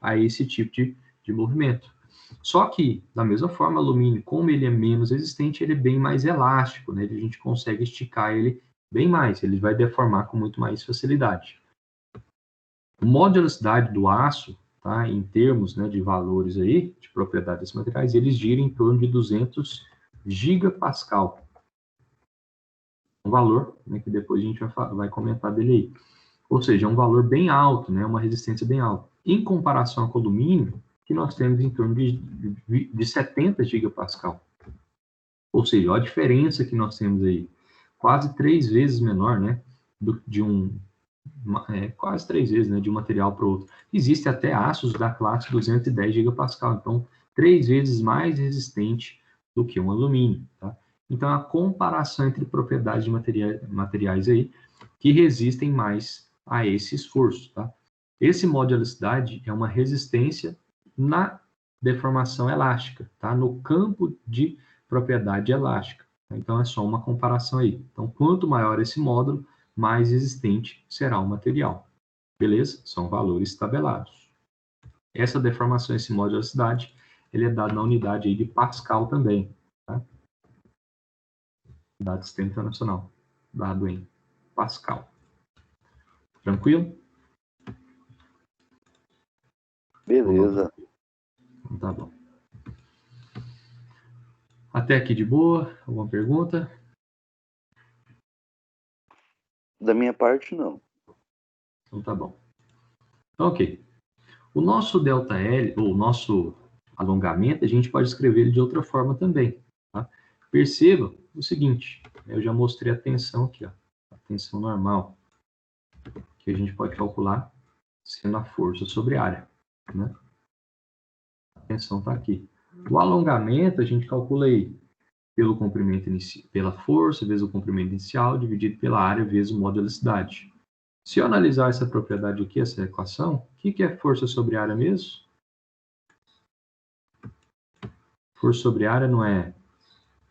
a esse tipo de movimento. Só que, da mesma forma, o alumínio, como ele é menos resistente, ele é bem mais elástico, né? A gente consegue esticar ele bem mais, ele vai deformar com muito mais facilidade. A modularidade do aço, tá, em termos, né, de valores aí, de propriedades desses materiais, eles giram em torno de 200 gigapascal. Um valor, né, que depois a gente vai comentar dele aí. Ou seja, é um valor bem alto, né, uma resistência bem alta. Em comparação com o alumínio, que nós temos em torno de 70 gigapascal. Ou seja, olha a diferença que nós temos aí. Quase 3 vezes menor, né, quase 3 vezes, né, de um material para o outro. Existe até aços da classe 210 gigapascal, então 3 vezes mais resistente do que um alumínio, tá? Então, a comparação entre propriedades de materiais aí que resistem mais a esse esforço, tá? Esse modo de elasticidade é uma resistência na deformação elástica, tá? No campo de propriedade elástica. Então, é só uma comparação aí. Então, quanto maior esse módulo, mais resistente será o material. Beleza? São valores tabelados. Essa deformação, esse modo de elasticidade, ele é dado na unidade aí de Pascal também, tá? Dado do Sistema Internacional, dado em Pascal. Tranquilo? Beleza. Então, tá bom. Até aqui de boa? Alguma pergunta? Da minha parte, não. Então tá bom. Então, ok. O nosso ΔL, ou o nosso alongamento, a gente pode escrever ele de outra forma também, tá? Perceba o seguinte, eu já mostrei a tensão aqui, ó, a tensão normal, que a gente pode calcular sendo a força sobre a área, né? A tensão está aqui. O alongamento, a gente calcula aí pelo comprimento inicial, pela força vezes o comprimento inicial, dividido pela área vezes o modo de elasticidade. Se eu analisar essa propriedade aqui, essa equação, o que é força sobre área mesmo? Força sobre área não é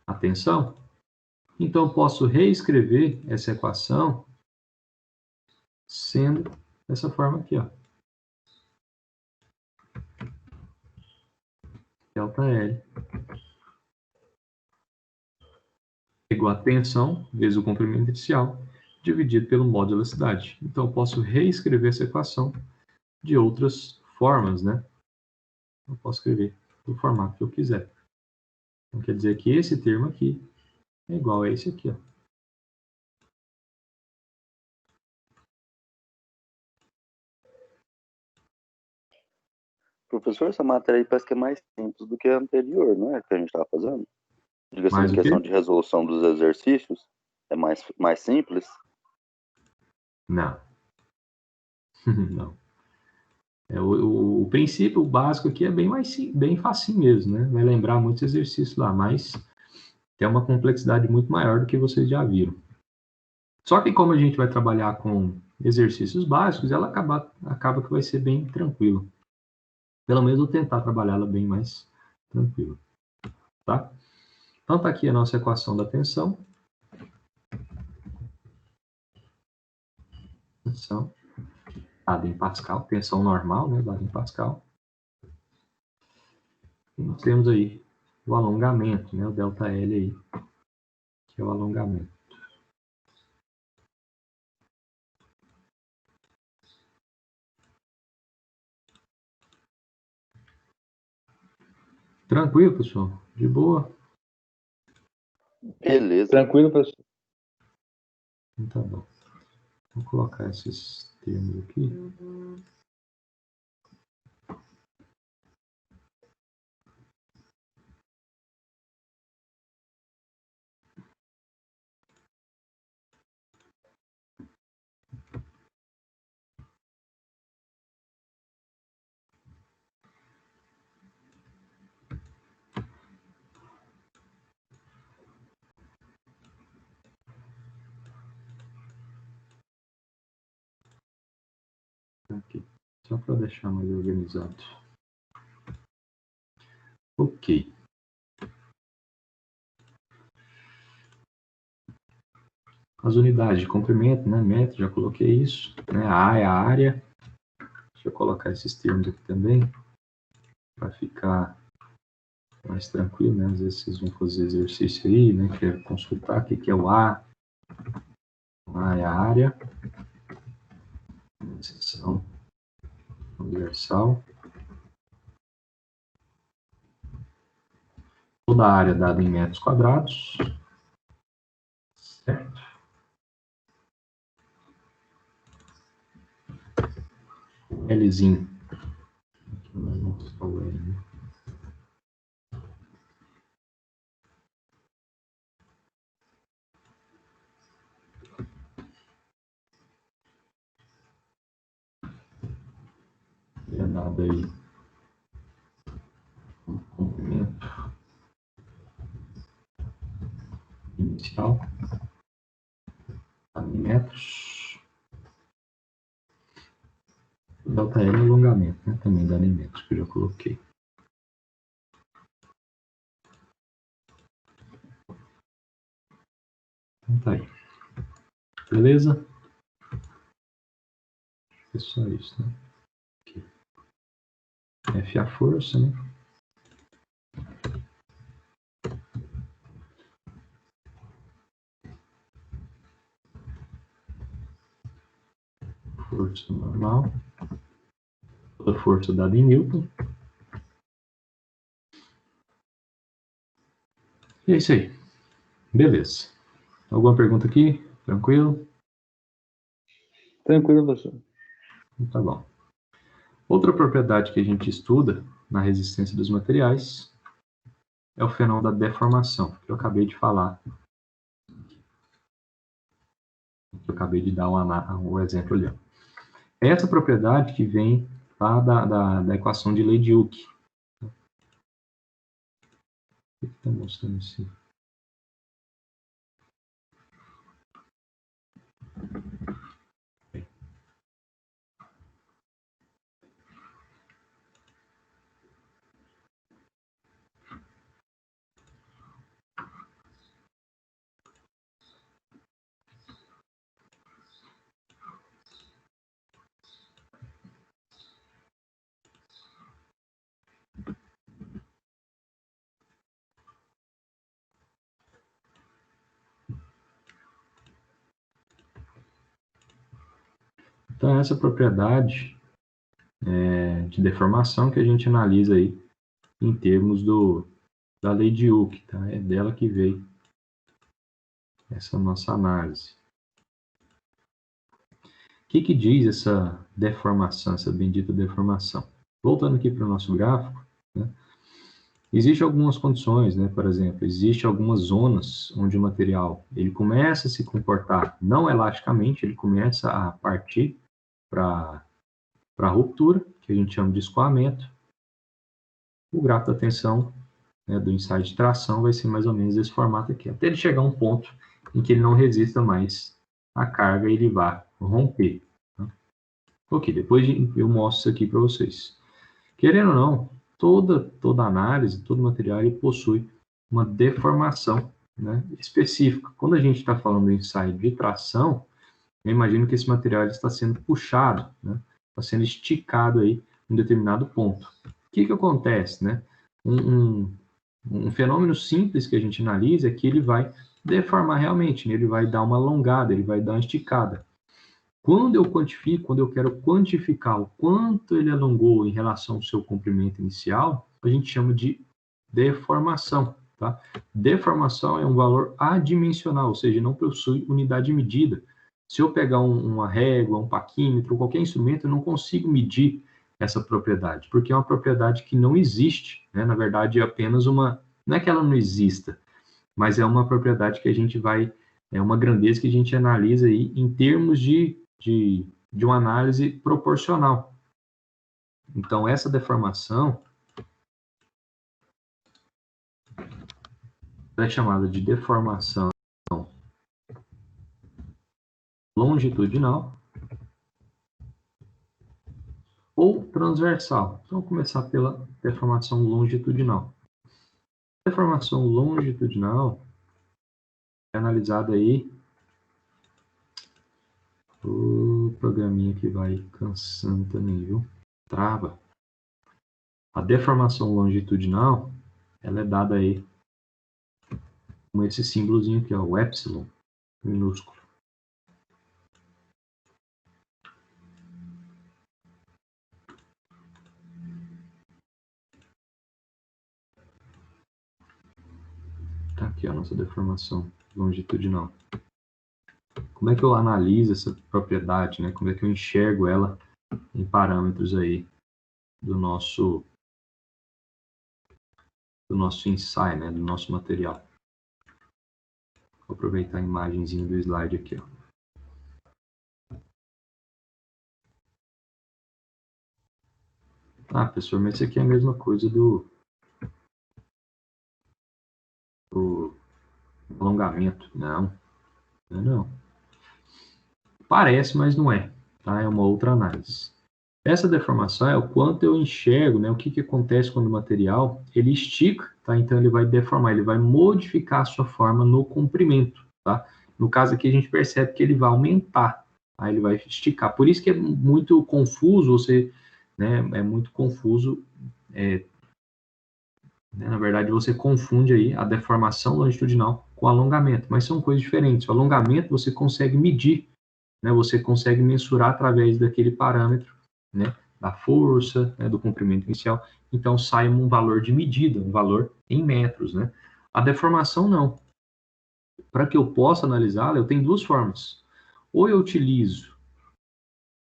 a tensão? Então, eu posso reescrever essa equação sendo dessa forma aqui, ó. ΔL igual a tensão vezes o comprimento inicial dividido pelo modo de elasticidade. Então, eu posso reescrever essa equação de outras formas, né? Eu posso escrever do formato que eu quiser. Então, quer dizer que esse termo aqui é igual a esse aqui, ó. Professor, essa matéria aí parece que é mais simples do que a anterior, não é? Que a gente estava fazendo? Diga assim, Mais em o quê? questão de resolução dos exercícios, é mais simples? Não. Não. O princípio básico aqui é bem facinho mesmo, né? Vai lembrar muitos exercícios lá, mas tem uma complexidade muito maior do que vocês já viram. Só que como a gente vai trabalhar com exercícios básicos, ela acaba que vai ser bem tranquilo. Pelo menos eu tentar trabalhá-la bem mais tranquilo, tá? Então tá aqui a nossa equação da tensão. Tensão dada em Pascal, tensão normal, né, dada em Pascal. E nós temos aí o alongamento, né, o ΔL aí, que é o alongamento. Tranquilo, pessoal? De boa? Beleza. Tranquilo, professor. Então tá bom. Vou colocar esses termos aqui. Aqui, só para deixar mais organizado. Ok. As unidades de comprimento, né, metro, já coloquei isso, né, A é a área, Deixa eu colocar esses termos aqui também, para ficar mais tranquilo, né? Às vezes vocês vão fazer exercício aí, né? Quer consultar o que é o A. O A é a área, seção universal. Toda a área dada em metros quadrados, certo? Lzinho. Aqui não está o L, né? É dado aí o comprimento inicial, em metros. Delta L é alongamento, né? Também dado em metros, que eu já coloquei. Então tá aí. Beleza? É só isso, né? Aqui. F é a força, né? Força normal. Toda força dada em Newton. E é isso aí. Beleza. Alguma pergunta aqui? Tranquilo? Tranquilo, professor. Tá bom. Outra propriedade que a gente estuda na resistência dos materiais é o fenômeno da deformação, que eu acabei de falar. Eu acabei de dar um exemplo ali. É essa propriedade que vem lá da equação de Leduc. O que está mostrando assim? Então, essa propriedade de deformação que a gente analisa aí em termos da lei de Hooke, tá? É dela que veio essa nossa análise. O que diz essa deformação, essa bendita deformação? Voltando aqui para o nosso gráfico, né? Existem algumas condições, né? Por exemplo, existem algumas zonas onde o material ele começa a se comportar não elasticamente, ele começa a partir para a ruptura, que a gente chama de escoamento. O gráfico da tensão, né, do ensaio de tração vai ser mais ou menos esse formato aqui, até ele chegar a um ponto em que ele não resista mais à carga e ele vai romper. Tá? Ok, depois eu mostro isso aqui para vocês. Querendo ou não, toda análise, todo material, ele possui uma deformação, né, específica. Quando a gente está falando do ensaio de tração, eu imagino que esse material está sendo puxado, né, está sendo esticado aí em um determinado ponto. O que acontece, né? Um fenômeno simples que a gente analisa é que ele vai deformar realmente, né? Ele vai dar uma alongada, ele vai dar uma esticada. Quando eu quantifico, quando eu quero quantificar o quanto ele alongou em relação ao seu comprimento inicial, a gente chama de deformação, tá? Deformação é um valor adimensional, ou seja, não possui unidade de medida. Se eu pegar uma régua, um paquímetro, qualquer instrumento, eu não consigo medir essa propriedade, porque é uma propriedade que não existe, né? Na verdade, é apenas uma... Não é que ela não exista, mas é uma propriedade que a gente vai... É uma grandeza que a gente analisa aí em termos de uma análise proporcional. Então, essa deformação é chamada de deformação longitudinal ou transversal. Então, vamos começar pela deformação longitudinal. A deformação longitudinal é analisada aí... O programinha que vai cansando também, viu? Trava. A deformação longitudinal, ela é dada aí com esse símbolozinho aqui, ó, o epsilon, minúsculo. Tá aqui a nossa deformação longitudinal. Como é que eu analiso essa propriedade, né? Como é que eu enxergo ela em parâmetros aí do nosso ensaio, né? Do nosso material. Vou aproveitar a imagenzinha do slide aqui, ó. Ah, professor, mas isso aqui é a mesma coisa do alongamento. Não, não. Parece, mas não é. Tá? É uma outra análise. Essa deformação é o quanto eu enxergo, né? O que acontece quando o material ele estica, tá? Então ele vai deformar, ele vai modificar a sua forma no comprimento, tá? No caso aqui a gente percebe que ele vai aumentar, tá? Ele vai esticar. Por isso que é muito confuso, né? É muito confuso. Na verdade, você confunde aí a deformação longitudinal com alongamento, mas são coisas diferentes. O alongamento você consegue medir, né? Você consegue mensurar através daquele parâmetro, né? Da força, né? Do comprimento inicial. Então sai um valor de medida, um valor em metros, né? A deformação não. Para que eu possa analisá-la, eu tenho duas formas. Ou eu utilizo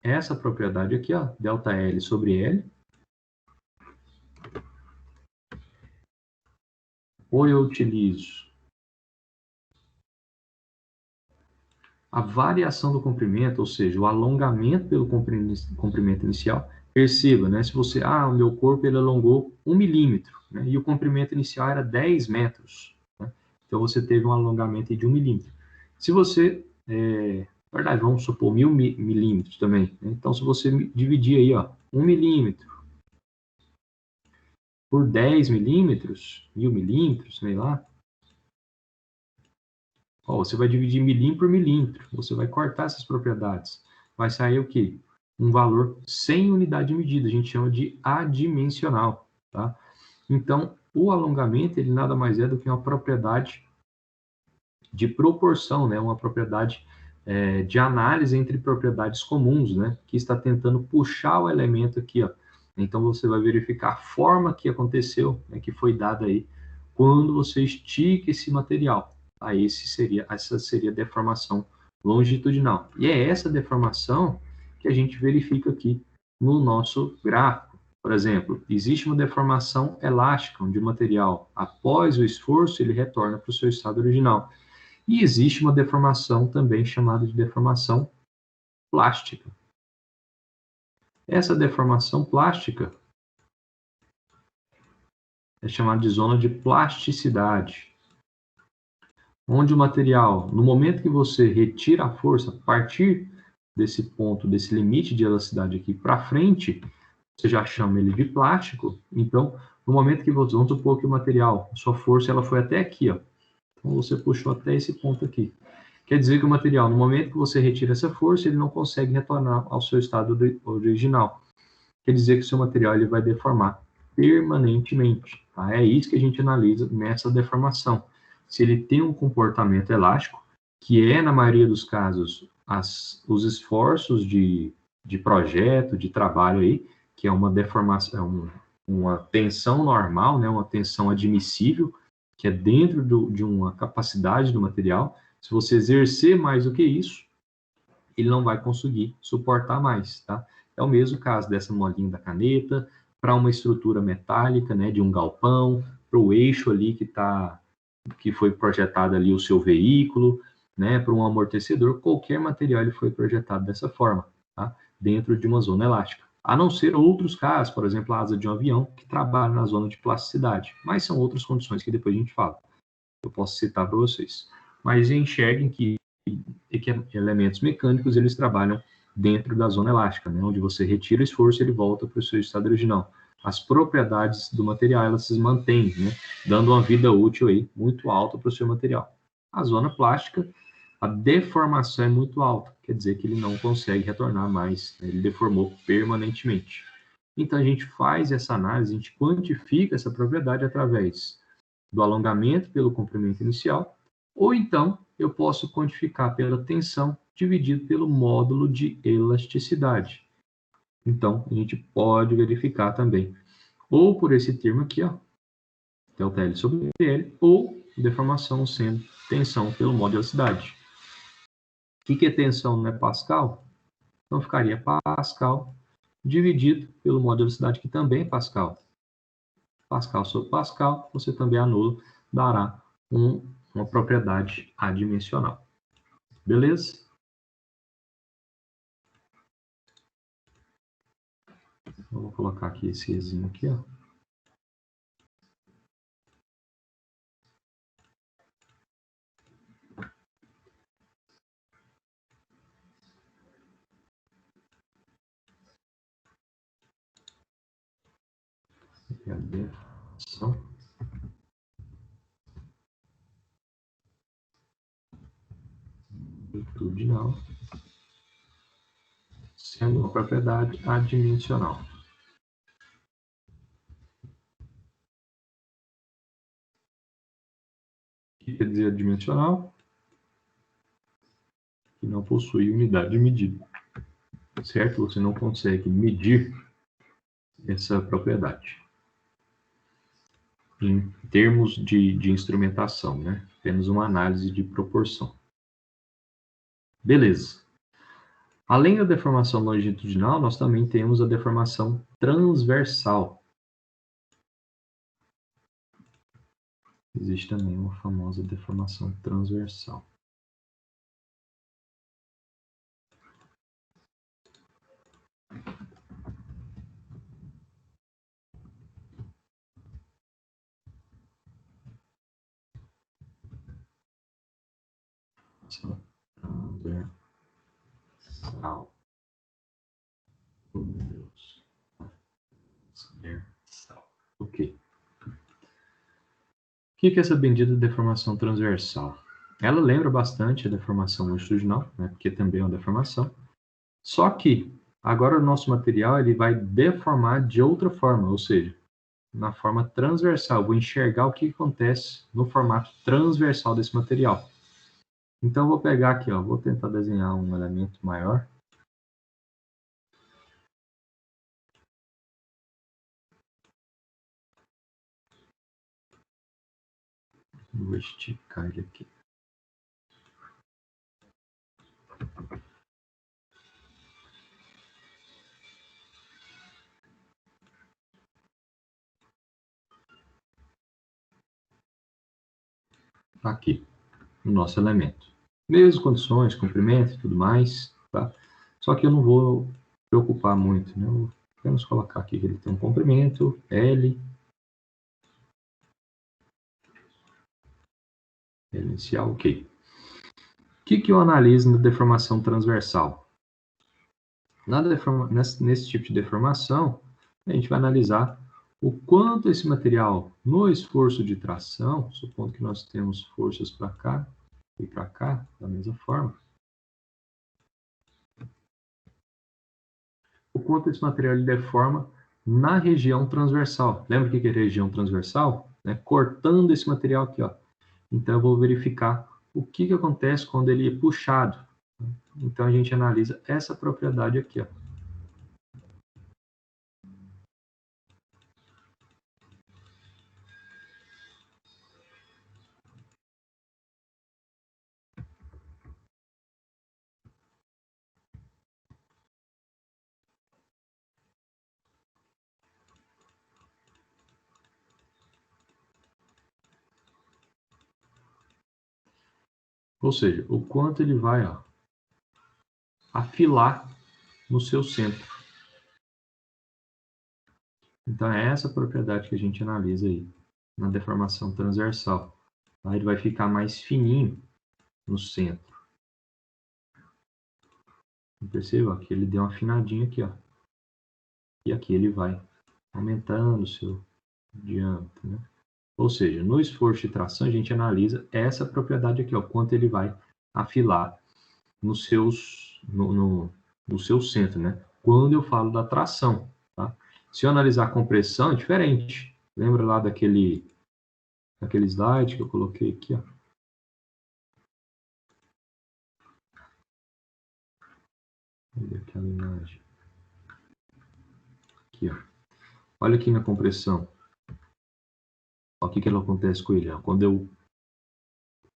essa propriedade aqui, ó, ΔL sobre L, ou eu utilizo a variação do comprimento, ou seja, o alongamento pelo comprimento inicial. Perceba, né? Se você, o meu corpo ele alongou 1 milímetro, né? E o comprimento inicial era 10 metros, né? Então você teve um alongamento de 1 milímetro. Se você, verdade, vamos supor 1000 milímetros também, né? Então se você dividir aí, ó, 1 milímetro por 10 milímetros, 1000 milímetros, sei lá, você vai dividir milímetro por milímetro, você vai cortar essas propriedades. Vai sair o quê? Um valor sem unidade de medida, a gente chama de adimensional, tá? Então, o alongamento, ele nada mais é do que uma propriedade de proporção, né? Uma propriedade de análise entre propriedades comuns, né? Que está tentando puxar o elemento aqui, ó. Então, você vai verificar a forma que aconteceu, né? Que foi dada aí, quando você estica esse material. Essa seria a deformação longitudinal. E é essa deformação que a gente verifica aqui no nosso gráfico. Por exemplo, existe uma deformação elástica, onde o material, após o esforço, ele retorna para o seu estado original. E existe uma deformação também chamada de deformação plástica. Essa deformação plástica é chamada de zona de plasticidade, onde o material, no momento que você retira a força, a partir desse ponto, desse limite de elasticidade aqui para frente, você já chama ele de plástico. Então, no momento que você, vamos supor que o material, a sua força, ela foi até aqui, ó. Então, você puxou até esse ponto aqui. Quer dizer que o material, no momento que você retira essa força, ele não consegue retornar ao seu estado original. Quer dizer que o seu material ele vai deformar permanentemente. Tá? É isso que a gente analisa nessa deformação. Se ele tem um comportamento elástico, que é, na maioria dos casos, os esforços de projeto, de trabalho aí, que é uma deformação, uma tensão normal, né, uma tensão admissível, que é dentro de uma capacidade do material. Se você exercer mais do que isso, ele não vai conseguir suportar mais, tá? É o mesmo caso dessa molinha da caneta, para uma estrutura metálica, né, de um galpão, para o eixo ali que foi projetado ali o seu veículo, né, para um amortecedor, qualquer material ele foi projetado dessa forma, tá? Dentro de uma zona elástica. A não ser outros casos, por exemplo, a asa de um avião, que trabalha na zona de plasticidade, mas são outras condições que depois a gente fala. Eu posso citar para vocês. Mas enxerguem que elementos mecânicos eles trabalham dentro da zona elástica, né? Onde você retira o esforço ele volta para o seu estado original. As propriedades do material elas se mantêm, né? Dando uma vida útil aí muito alta para o seu material. A zona plástica, a deformação é muito alta, quer dizer que ele não consegue retornar mais, né? Ele deformou permanentemente. Então, a gente faz essa análise, a gente quantifica essa propriedade através do alongamento pelo comprimento inicial, ou então eu posso quantificar pela tensão dividido pelo módulo de elasticidade. Então, a gente pode verificar também, ou por esse termo aqui, ó, delta L sobre L, ou deformação sendo tensão pelo módulo de elasticidade. O que é tensão, não é Pascal? Então, ficaria Pascal dividido pelo módulo de velocidade, que também é Pascal. Pascal sobre Pascal, você também anula, dará uma propriedade adimensional. Beleza? Eu vou colocar aqui esse Ezinho aqui, ó. Aqui a definição. Longitudinal, sendo uma propriedade adimensional. O que quer dizer adimensional? Que não possui unidade de medida. Certo? Você não consegue medir essa propriedade em termos de instrumentação, né? Apenas uma análise de proporção. Beleza. Além da deformação longitudinal, nós também temos a deformação transversal. Existe também uma famosa deformação transversal. Transversal. Oh, meu Deus. Transversal. Ok. O que é essa bendita deformação transversal? Ela lembra bastante a deformação longitudinal, né, porque também é uma deformação. Só que agora o nosso material ele vai deformar de outra forma, ou seja, na forma transversal. Eu vou enxergar o que acontece no formato transversal desse material. Então, eu vou pegar aqui, ó, vou tentar desenhar um elemento maior. Vou esticar ele aqui. Aqui, o nosso elemento. Mesmas condições, comprimento e tudo mais, tá? Só que eu não vou preocupar muito, né? Eu vamos colocar aqui que ele tem um comprimento, L inicial, ok. O que eu analiso na deformação transversal? Nesse tipo de deformação, a gente vai analisar o quanto esse material, no esforço de tração, supondo que nós temos forças para cá e para cá, da mesma forma, o quanto esse material ele deforma na região transversal. Lembra o que é região transversal? Cortando esse material aqui, ó. Então, eu vou verificar o que acontece quando ele é puxado. Então, a gente analisa essa propriedade aqui, ó. Ou seja, o quanto ele vai, ó, afilar no seu centro. Então, é essa propriedade que a gente analisa aí, na deformação transversal. Aí ele vai ficar mais fininho no centro. Perceba que ele deu uma afinadinha aqui, ó. E aqui ele vai aumentando o seu diâmetro, né? Ou seja, no esforço de tração, a gente analisa essa propriedade aqui, ó, quanto ele vai afilar no seu centro, né? Quando eu falo da tração, tá? Se eu analisar a compressão, é diferente. Lembra lá daquele slide que eu coloquei aqui, ó? Cadê aquela imagem? Aqui, ó. Olha aqui na compressão. Olha o que ela acontece com ele. Ó. Quando eu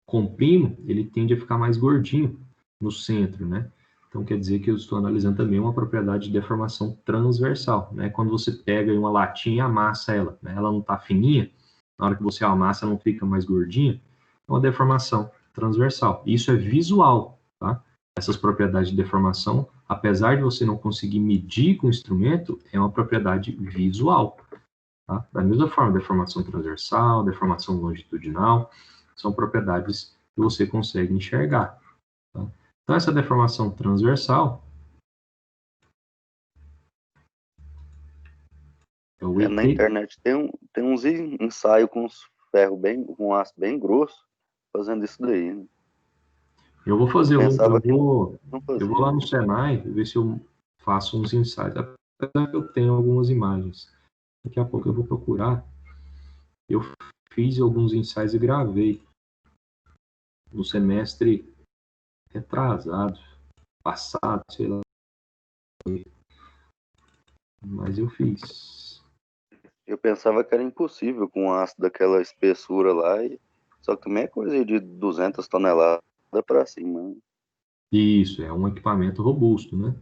comprimo, ele tende a ficar mais gordinho no centro, né? Então quer dizer que eu estou analisando também uma propriedade de deformação transversal, né? Quando você pega uma latinha e amassa ela, né? Ela não está fininha, na hora que você amassa ela não fica mais gordinha, é uma deformação transversal. Isso é visual, tá? Essas propriedades de deformação, apesar de você não conseguir medir com o instrumento, é uma propriedade visual. Tá? Da mesma forma, deformação transversal, deformação longitudinal, são propriedades que você consegue enxergar. Tá? Então, essa deformação transversal é o ET. Na internet tem uns ensaios com uns ferros com aço bem grosso, fazendo isso daí. Né? Eu vou fazer Pensava que eu não vou fazia. lá no Senai ver se eu faço uns ensaios. Apesar que eu tenho algumas imagens. Daqui a pouco eu vou procurar. Eu fiz alguns ensaios e gravei no semestre retrasado, passado, sei lá. Mas eu fiz. Eu pensava que era impossível com um aço daquela espessura lá. Só que também é coisa de 200 toneladas para cima. Né? Isso, é um equipamento robusto, né?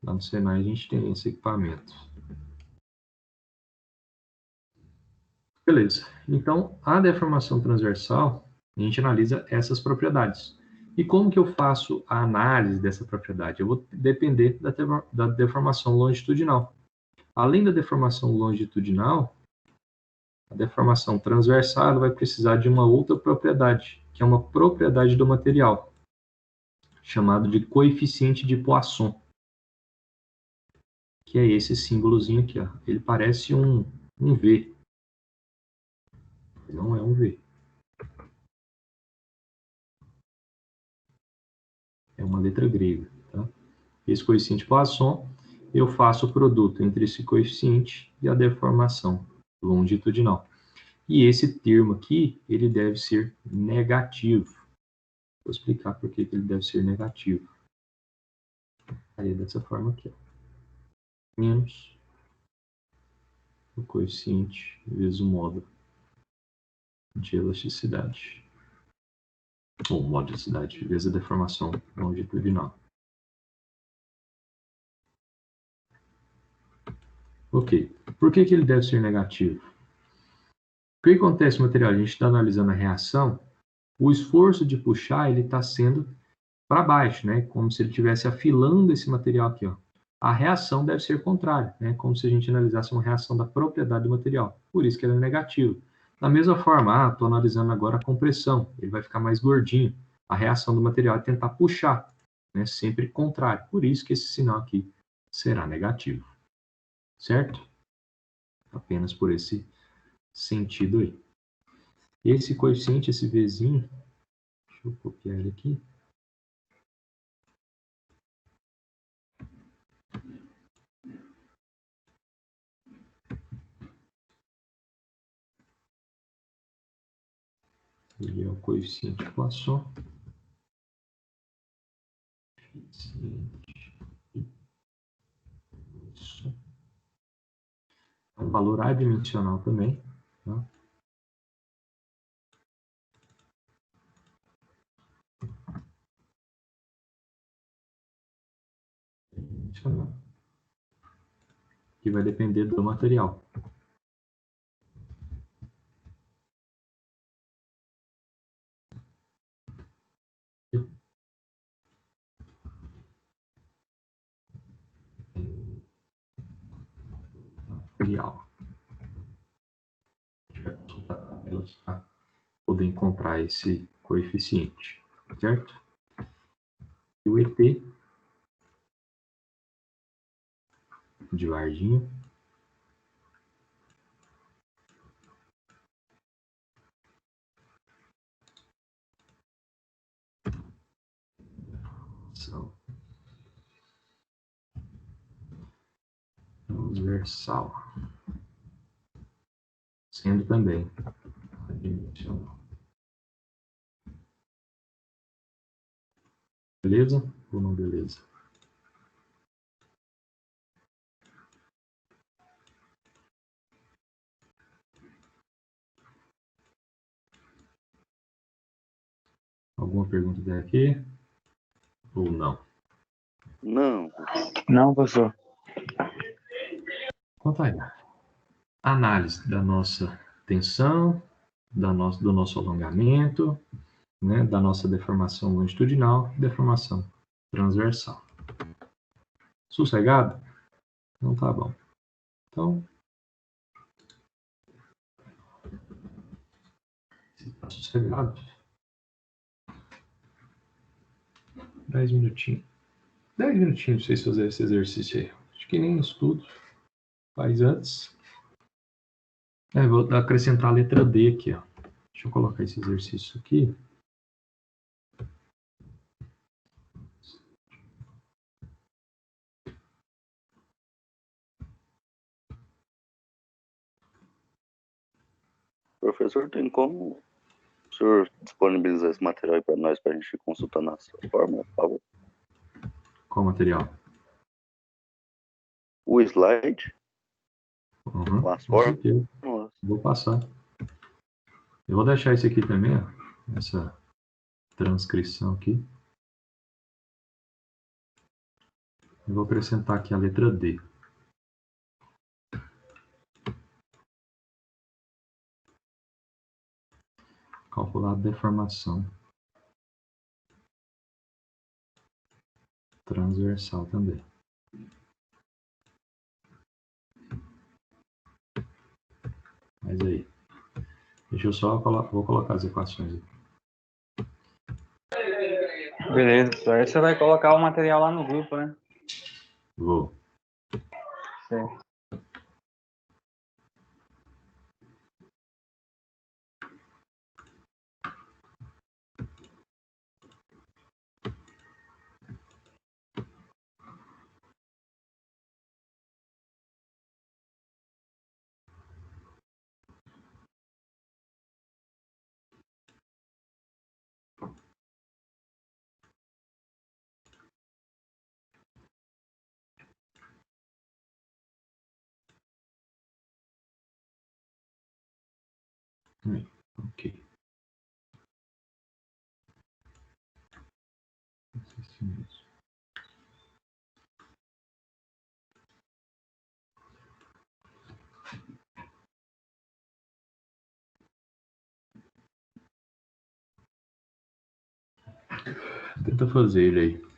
Lá no Senai a gente tem esse equipamento. Beleza. Então, a deformação transversal, a gente analisa essas propriedades. E como que eu faço a análise dessa propriedade? Eu vou depender da deformação longitudinal. Além da deformação longitudinal, a deformação transversal vai precisar de uma outra propriedade, que é uma propriedade do material, chamado de coeficiente de Poisson, que é esse símbolozinho aqui. Ó. Ele parece um V, não é um V. É uma letra grega. Tá? Esse coeficiente Poisson, eu faço o produto entre esse coeficiente e a deformação longitudinal. E esse termo aqui, ele deve ser negativo. Vou explicar por que ele deve ser negativo. Aí, dessa forma aqui. Ó. Menos o coeficiente vezes o módulo de elasticidade. Ou modicidade vezes a deformação longitudinal. Ok. Por que ele deve ser negativo? O que acontece no material? A gente está analisando a reação, o esforço de puxar ele está sendo para baixo, né? Como se ele estivesse afilando esse material aqui, ó. A reação deve ser contrária, né? Como se a gente analisasse uma reação da propriedade do material. Por isso que ele é negativo. Da mesma forma, estou analisando agora a compressão. Ele vai ficar mais gordinho. A reação do material é tentar puxar, né? Sempre contrário. Por isso que esse sinal aqui será negativo. Certo? Apenas por esse sentido aí. Esse coeficiente, esse Vzinho, deixa eu copiar ele aqui. Ele é o coeficiente de Poisson. Isso. É um valor adimensional também. Tá? Que vai depender do material. Material. A gente vai consultar tabelas para poder encontrar esse coeficiente, certo? E o ET de Varginha. São os transversal, sendo também adimensional. Beleza ou não beleza? Alguma pergunta até aqui? Ou não? Não. Não, professor. Então tá aí. Análise da nossa tensão, do nosso alongamento, né, da nossa deformação longitudinal e deformação transversal. Sossegado? Não tá bom. Então, se tá sossegado, 10 minutinhos. 10 minutinhos pra vocês fazerem esse exercício aí. Acho que nem estudo. Faz antes. Vou acrescentar a letra D aqui, ó. Deixa eu colocar esse exercício aqui. Professor, tem como o senhor disponibilizar esse material aí para nós, para a gente consultar na sua forma, por favor? Qual material? O slide, Uhum, com as com certeza. fórmulas. Vou passar. Eu vou deixar isso aqui também, ó. Essa transcrição aqui. Eu vou acrescentar aqui a letra D. Calcular a deformação transversal também. Mas aí, deixa eu só vou colocar as equações aqui. Beleza, professor. Aí você vai colocar o material lá no grupo, né? Vou. Certo. Ok. Isso mesmo. Tenta fazer ele aí.